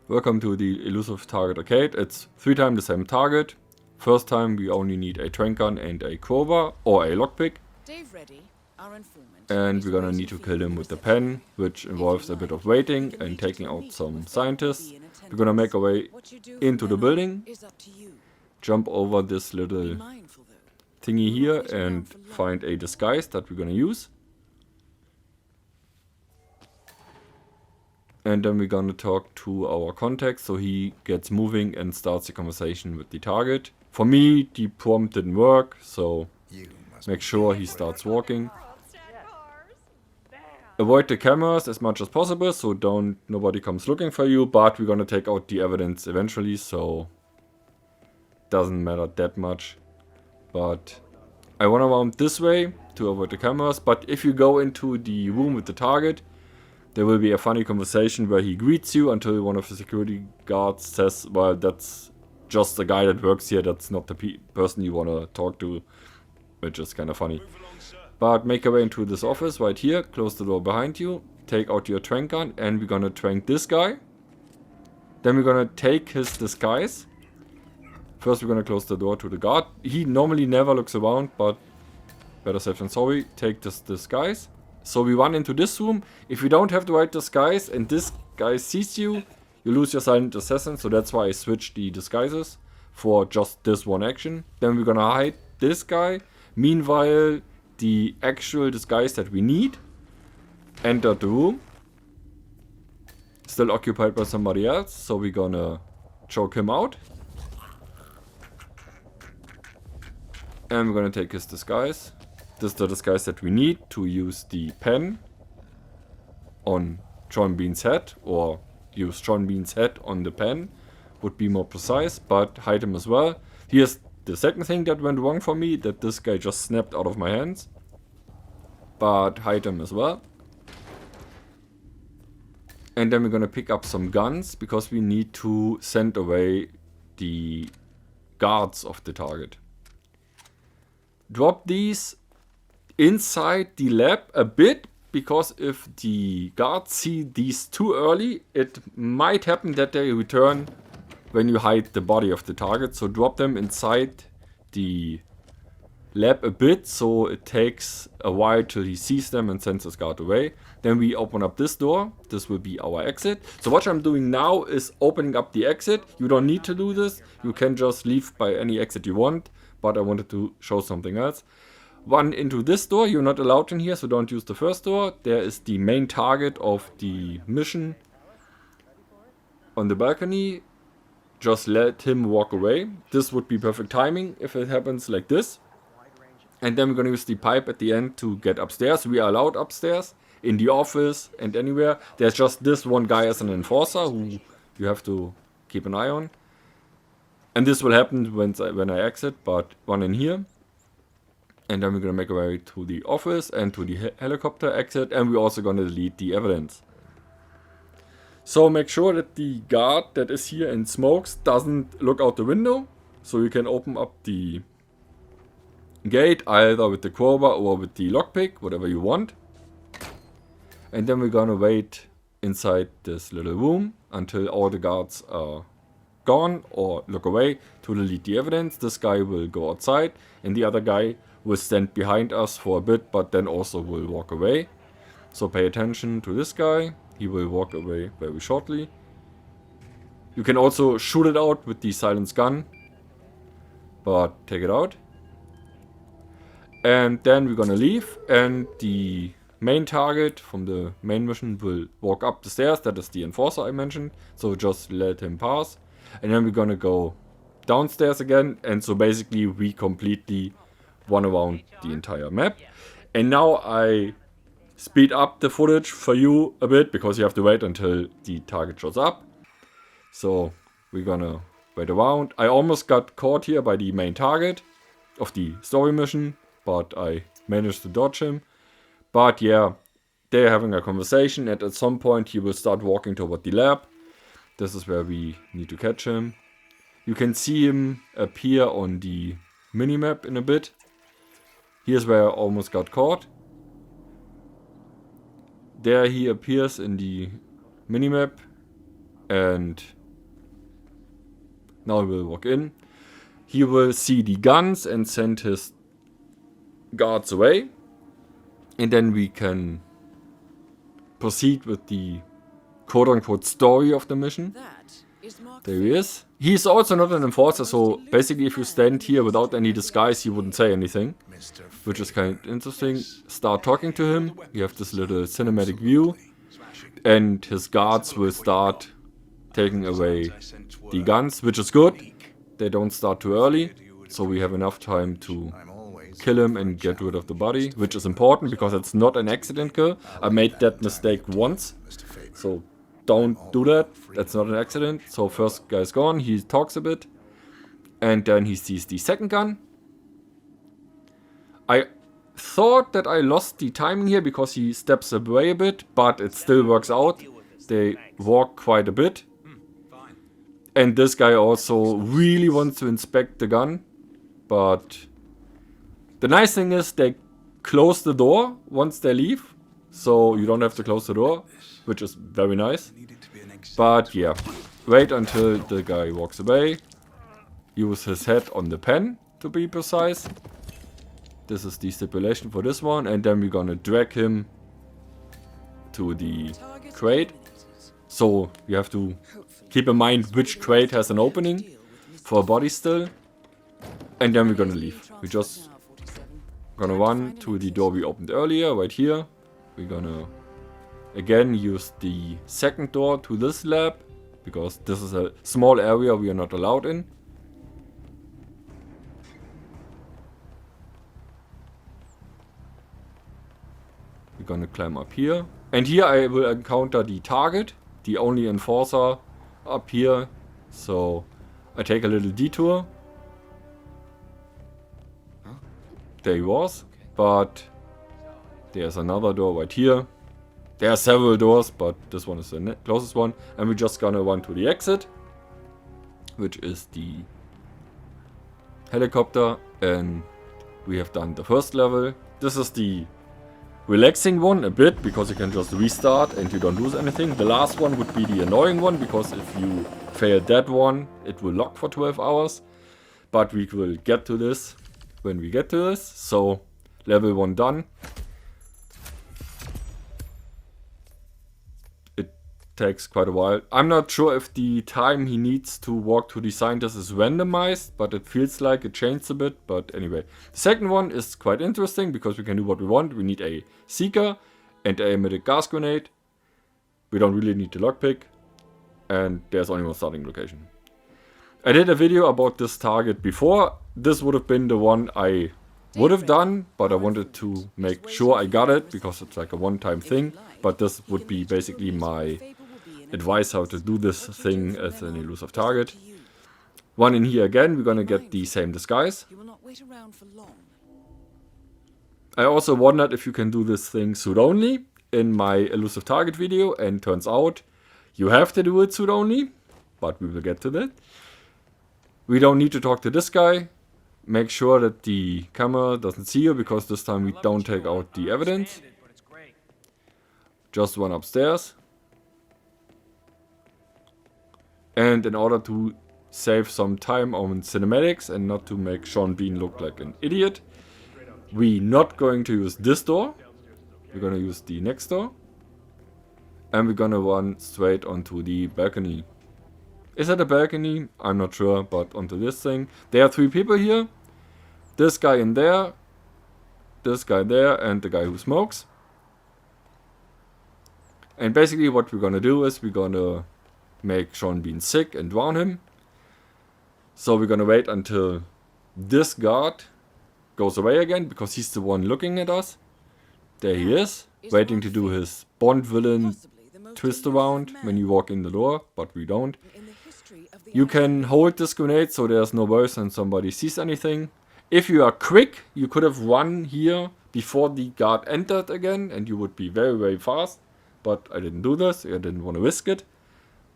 Welcome to the Elusive Target Arcade. It's 3 times the same target. First time we only need a trank gun and a crowbar or a lockpick. And we're gonna need to kill him with the pen, which involves a bit of waiting and taking out some scientists. We're gonna make our way into the building, jump over this little thingy here and find a disguise that we're gonna use. And then we're gonna talk to our contact so he gets moving and starts the conversation with the target. For me, the prompt didn't work, so make sure he starts walking. Avoid the cameras as much as possible, so nobody comes looking for you, but we're gonna take out the evidence eventually, so doesn't matter that much. But I run around this way to avoid the cameras, but if you go into the room with the target, there will be a funny conversation where he greets you until one of the security guards says, well, that's just the guy that works here, that's not the person you want to talk to, which is kind of funny. But make your way into this office right here, close the door behind you, take out your trank gun, and we're gonna trank this guy. Then we're gonna take his disguise. First we're gonna close the door to the guard. He normally never looks around, but better safe than sorry. Take this disguise. So we run into this room. If you don't have the right disguise and this guy sees you, you lose your silent assassin. So that's why I switched the disguises for just this one action. Then we're gonna hide this guy. Meanwhile, the actual disguise that we need entered the room. Still occupied by somebody else. So we're gonna choke him out. And we're gonna take his disguise. This is the disguise that we need to use the pen on John Bean's head, or use John Bean's head on the pen, would be more precise, but hide him as well. Here's the second thing that went wrong for me, that this guy just snapped out of my hands, but hide him as well. And then we're gonna pick up some guns, because we need to send away the guards of the target. Drop these inside the lab a bit, because if the guards see these too early, it might happen that they return when you hide the body of the target. So drop them inside the lab a bit, so it takes a while till he sees them and sends his guard away. Then we open up this door. This will be our exit. So what I'm doing now is opening up the exit. You don't need to do this. You can just leave by any exit you want, but I wanted to show something else. Run into this door. You're not allowed in here, so don't use the first door. There is the main target of the mission on the balcony. Just let him walk away. This would be perfect timing if it happens like this. And then we're going to use the pipe at the end to get upstairs. We are allowed upstairs, in the office and anywhere. There's just this one guy as an enforcer who you have to keep an eye on. And this will happen when I exit, but run in here. And then we're gonna make our way to the office and to the helicopter exit, and we're also gonna delete the evidence. So make sure that the guard that is here and smokes doesn't look out the window. So you can open up the gate either with the crowbar or with the lockpick, whatever you want. And then we're gonna wait inside this little room until all the guards are gone or look away to delete the evidence. This guy will go outside and the other guy will stand behind us for a bit, but then also will walk away. So pay attention to this guy. He will walk away very shortly. You can also shoot it out with the silenced gun, but take it out. And then we're gonna leave, and the main target from the main mission will walk up the stairs. That is the enforcer I mentioned, so just let him pass. And then we're gonna go downstairs again, and so basically we completely run around the entire map. And now I speed up the footage for you a bit, because you have to wait until the target shows up. So we're gonna wait around. I almost got caught here by the main target of the story mission, but I managed to dodge him. But yeah, they're having a conversation, and at some point he will start walking toward the lab. This is where we need to catch him. You can see him appear on the minimap in a bit. Here's where I almost got caught. There he appears in the minimap. And now he will walk in. He will see the guns and send his guards away. And then we can proceed with the quote-unquote story of the mission. There he is. He's also not an enforcer, so basically if you stand here without any disguise, he wouldn't say anything. Which is kind of interesting. Start talking to him. You have this little cinematic view. And his guards will start taking away the guns, which is good. They don't start too early, so we have enough time to kill him and get rid of the body, which is important because it's not an accident kill. I made that mistake once, so don't do that. That's not an accident. So first guy's gone, he talks a bit, and then he sees the second gun. I thought that I lost the timing here because he steps away a bit, but it still works out. They walk quite a bit. And this guy also really wants to inspect the gun, but the nice thing is they close the door once they leave, so you don't have to close the door, which is very nice. But yeah, wait until the guy walks away, use his head on the pen to be precise. This is the stipulation for this one, and then we're gonna drag him to the crate. So you have to keep in mind which crate has an opening for a body still. And then we're gonna leave. We're just gonna run to the door we opened earlier, right here. We're gonna again use the second door to this lab, because this is a small area we are not allowed in. We're gonna climb up here. And here I will encounter the target, the only enforcer up here. So I take a little detour. There he was. But there's another door right here. There are several doors, but this one is the closest one. And we're just gonna run to the exit, which is the helicopter. And we have done the first level. This is the relaxing one a bit, because you can just restart and you don't lose anything. The last one would be the annoying one, because if you fail that one, it will lock for 12 hours. But we will get to this when we get to this. So level 1 done. It takes quite a while. I'm not sure if the time he needs to walk to the scientist is randomized, but it feels like it changed a bit. But anyway, the second one is quite interesting because we can do what we want. We need a seeker and a emitted gas grenade. We don't really need the lockpick, and there's only one starting location. I did a video about this target before. This would have been the one I would have done, but I wanted to make sure I got it because it's like a one-time thing. But this would be basically my advice how to do this thing as an elusive target. One in here again, we're gonna get the same disguise. I also wondered if you can do this thing suit only in my elusive target video, and turns out you have to do it suit only, but we will get to that. We don't need to talk to this guy. Make sure that the camera doesn't see you, because this time we don't take out the evidence. Just run upstairs. And in order to save some time on cinematics and not to make Sean Bean look like an idiot, we're not going to use this door. We're going to use the next door. And we're going to run straight onto the balcony. Is that a balcony? I'm not sure, but onto this thing. There are 3 people here. This guy in there, this guy there, and the guy who smokes. And basically what we're gonna do is we're gonna make Sean Bean sick and drown him. So we're gonna wait until this guard goes away again, because he's the one looking at us. There he is, waiting to do his Bond villain twist around when you walk in the door, but we don't. You can hold this grenade so there's no worse and somebody sees anything. If you are quick, you could have run here before the guard entered again, and you would be very, very fast. But I didn't do this, I didn't want to risk it.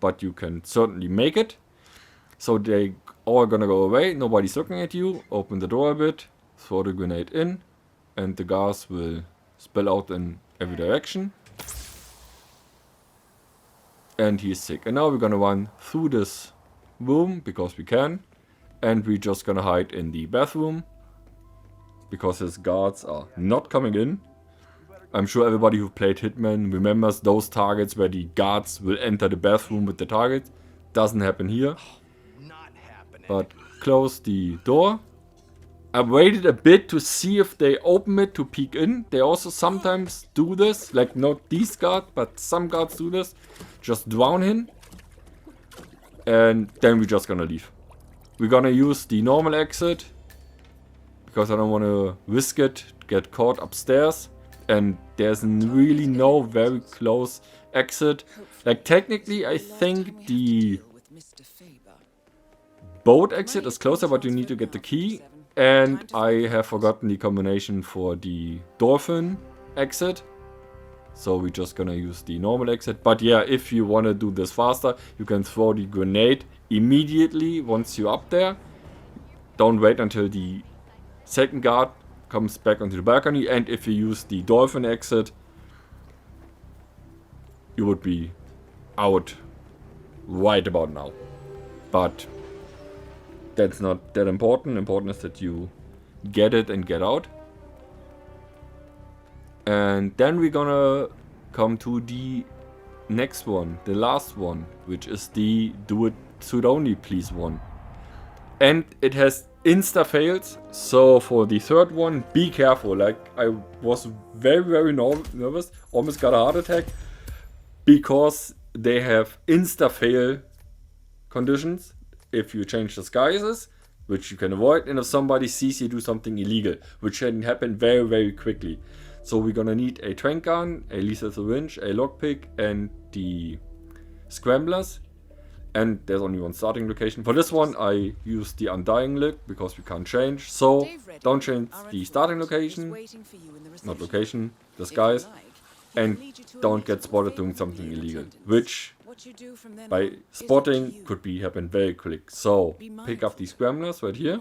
But you can certainly make it. So they all gonna go away, nobody's looking at you. Open the door a bit, throw the grenade in, and the gas will spill out in every direction. And he's sick. And now we're gonna run through this room, because we can. And we're just gonna hide in the bathroom, because his guards are not coming in. I'm sure everybody who played Hitman remembers those targets where the guards will enter the bathroom with the target. Doesn't happen here. But close the door. I waited a bit to see if they open it to peek in. They also sometimes do this. Like not these guards, but some guards do this. Just drown him. And then we're just gonna leave. We're gonna use the normal exit. Because I don't want to risk it, get caught upstairs. And there's really no very close exit. Like technically I think the boat exit is closer, but you need to get the key. And I have forgotten the combination for the dolphin exit. So we're just gonna use the normal exit. But yeah, if you want to do this faster, you can throw the grenade immediately once you're up there. Don't wait until the second guard comes back onto the balcony. And if you use the dolphin exit, you would be out right about now. But that's not that important. Important is that you get it and get out. And then we're gonna come to the next one, the last one, which is the do it suit only please one. And it has insta fails, so for the third one, be careful. Like I was very nervous, almost got a heart attack, because they have insta fail conditions if you change disguises, which you can avoid, and if somebody sees you do something illegal, which can happen very quickly. So we're gonna need a trank gun, a lethal syringe, a lockpick, and the scramblers. And there's only one starting location. For this one I use the Undying look, because we can't change. So don't change the starting location, not location, disguise. And don't get spotted doing something illegal, which by spotting could be happen very quick. So pick up these scramblers right here.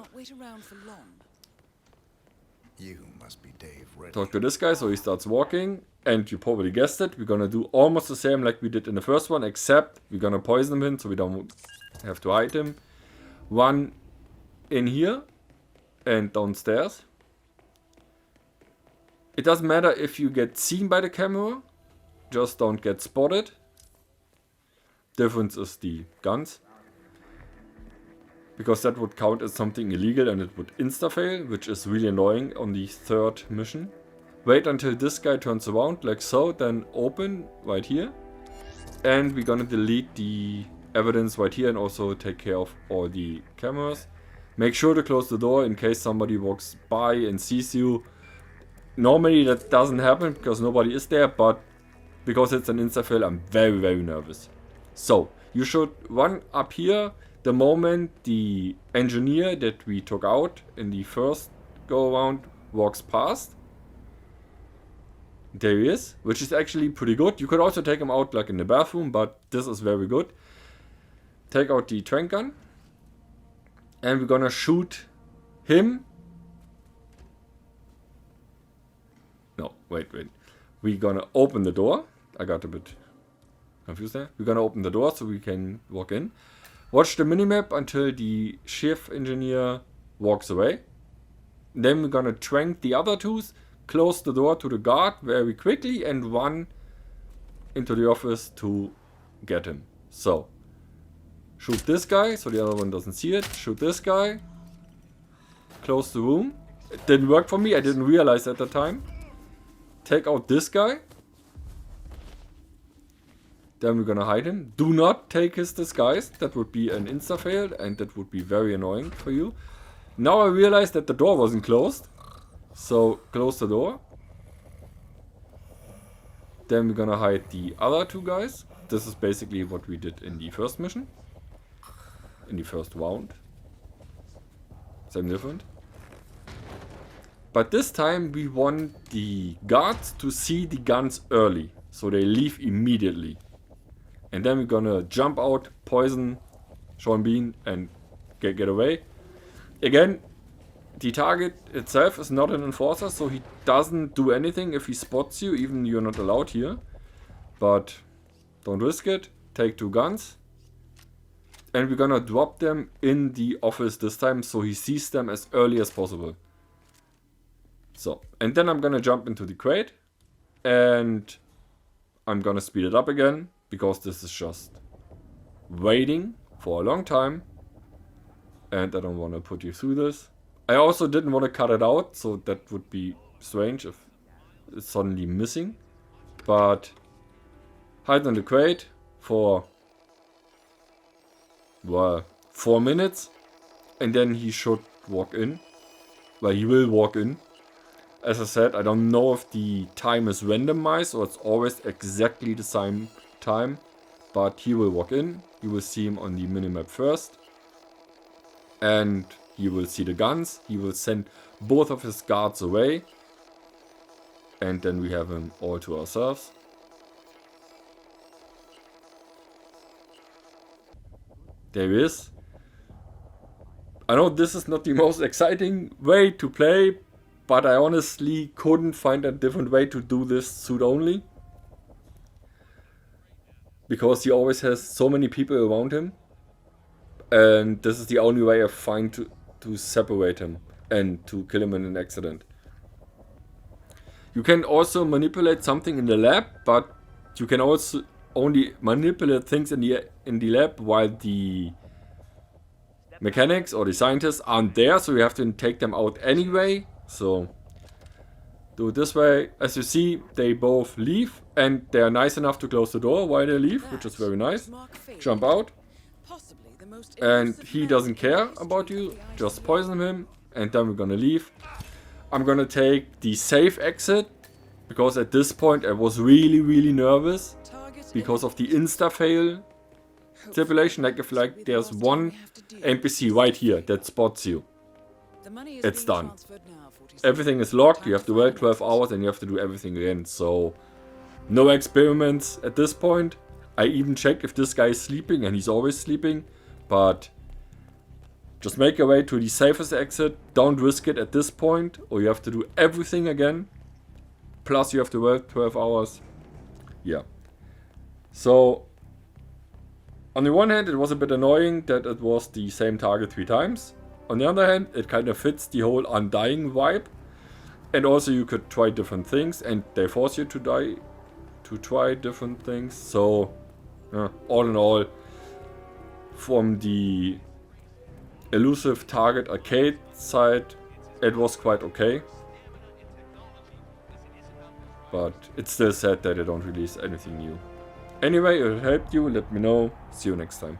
Talk to this guy, so he starts walking, and you probably guessed it, we're gonna do almost the same like we did in the first one, except we're gonna poison him so we don't have to hide him. Run in here and downstairs. It doesn't matter if you get seen by the camera, just don't get spotted. Difference is the guns, because that would count as something illegal and it would insta-fail, which is really annoying on the third mission. Wait until this guy turns around, like so, then open right here. And we're gonna delete the evidence right here and also take care of all the cameras. Make sure to close the door in case somebody walks by and sees you. Normally that doesn't happen because nobody is there, but because it's an insta-fail, I'm very nervous. So, you should run up here the moment the engineer that we took out in the first go around walks past. There he is, which is actually pretty good. You could also take him out like in the bathroom, but this is very good. Take out the trank gun. And we're gonna shoot him. No, wait. We're gonna open the door. I got a bit confused there. We're gonna open the door so we can walk in. Watch the minimap until the chief engineer walks away. Then we're gonna trank the other twos, close the door to the guard very quickly, and run into the office to get him. So, shoot this guy so the other one doesn't see it. Shoot this guy. Close the room. It didn't work for me, I didn't realize at the time. Take out this guy. Then we're gonna hide him. Do not take his disguise. That would be an insta-fail and that would be very annoying for you. Now I realized that the door wasn't closed. So close the door. Then we're gonna hide the other two guys. This is basically what we did in the first mission. In the first round. Same different. But this time we want the guards to see the guns early. So they leave immediately. And then we're gonna jump out, poison Sean Bean and get away. Again, the target itself is not an enforcer, so he doesn't do anything if he spots you, even you're not allowed here. But don't risk it. take 2 guns. And we're gonna drop them in the office this time so he sees them as early as possible. So, and then I'm gonna jump into the crate. And I'm gonna speed it up again. Because this is just waiting for a long time. And I don't want to put you through this. I also didn't want to cut it out. So that would be strange if it's suddenly missing. But hide in the crate for, well, 4 minutes. And then he should walk in. Well, he will walk in. As I said, I don't know if the time is randomized or it's always exactly the same time. But he will walk in. You will see him on the minimap first. And he will see the guns. He will send both of his guards away. And then we have him all to ourselves. There he is. I know this is not the most exciting way to play, but I honestly couldn't find a different way to do this suit only. Because he always has so many people around him. And this is the only way I find to separate him and to kill him in an accident. You can also manipulate something in the lab, but you can also only manipulate things in the lab while the mechanics or the scientists aren't there, so you have to take them out anyway. So do it this way. As you see, they both leave and they are nice enough to close the door while they leave, which is very nice. Jump out. And he doesn't care about you, just poison him, and then we're gonna leave. I'm gonna take the safe exit, because at this point I was really nervous, because of the insta-fail stipulation. Like if there's one NPC right here that spots you, it's done. Everything is locked, you have to wait 12 hours and you have to do everything again, so no experiments at this point. I even checked if this guy is sleeping, and he's always sleeping. But just make your way to the safest exit. Don't risk it at this point, or you have to do everything again. Plus you have to wait 12 hours. Yeah. So, on the one hand, it was a bit annoying that it was the same target 3 times. On the other hand, it kind of fits the whole Undying vibe. And also you could try different things, and they force you to try different things. So, all in all, from the Elusive Target arcade side, it was quite okay. But it's still sad that they don't release anything new. Anyway, if it helped you, let me know. See you next time.